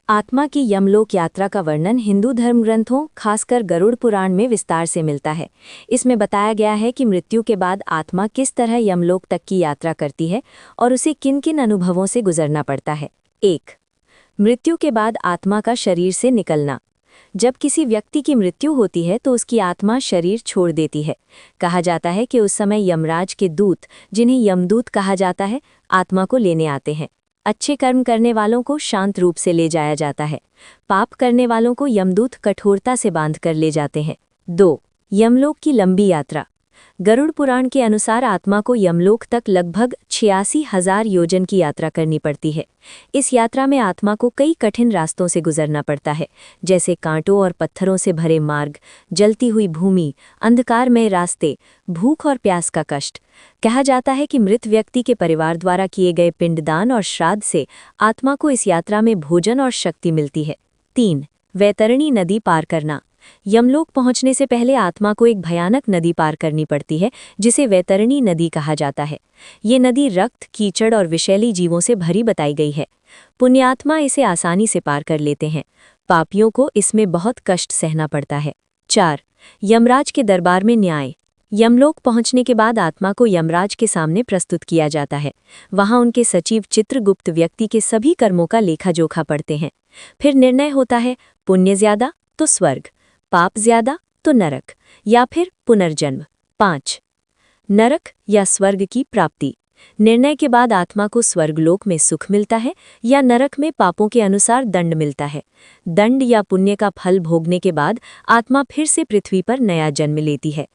आत्मा की यमलोक यात्रा का वर्णन हिंदू धर्म ग्रंथों, खासकर गरुड़ पुराण में विस्तार से मिलता है। इसमें बताया गया है कि मृत्यु के बाद आत्मा किस तरह यमलोक तक की यात्रा करती है और उसे किन किन अनुभवों से गुजरना पड़ता है। 1. मृत्यु के बाद आत्मा का शरीर से निकलना। जब किसी व्यक्ति की मृत्यु होती है तो उसकी आत्मा शरीर छोड़ देती है। कहा जाता है कि उस समय यमराज के दूत, जिन्हें यमदूत कहा जाता है, आत्मा को लेने आते हैं। अच्छे कर्म करने वालों को शांत रूप से ले जाया जाता है। पाप करने वालों को यमदूत कठोरता से बांध कर ले जाते हैं। 2. यमलोक की लंबी यात्रा। गरुड़ पुराण के अनुसार आत्मा को यमलोक तक लगभग 86,000 योजन की यात्रा करनी पड़ती है। इस यात्रा में आत्मा को कई कठिन रास्तों से गुजरना पड़ता है, जैसे कांटों और पत्थरों से भरे मार्ग, जलती हुई भूमि, अंधकारमय रास्ते, भूख और प्यास का कष्ट। कहा जाता है कि मृत व्यक्ति के परिवार द्वारा किए गए पिंडदान और श्राद्ध से आत्मा को इस यात्रा में भोजन और शक्ति मिलती है। 3. वैतरणी नदी पार करना। यमलोक पहुंचने से पहले आत्मा को एक भयानक नदी पार करनी पड़ती है, जिसे वैतरणी नदी कहा जाता है। ये नदी रक्त, कीचड़ और विषैली जीवों से भरी बताई गई है। पुण्यात्मा इसे आसानी से पार कर लेते हैं। पापियों को इसमें बहुत कष्ट सहना पड़ता है। 4. यमराज के दरबार में न्याय। यमलोक पहुंचने के बाद आत्मा को यमराज के सामने प्रस्तुत किया जाता है। वहां उनके सचिव चित्रगुप्त व्यक्ति के सभी कर्मों का लेखा जोखा पढ़ते हैं। फिर निर्णय होता है, पुण्य ज्यादा तो स्वर्ग, पाप ज्यादा तो नरक या फिर पुनर्जन्म। 5. नरक या स्वर्ग की प्राप्ति। निर्णय के बाद आत्मा को स्वर्गलोक में सुख मिलता है या नरक में पापों के अनुसार दंड मिलता है। दंड या पुण्य का फल भोगने के बाद आत्मा फिर से पृथ्वी पर नया जन्म लेती है।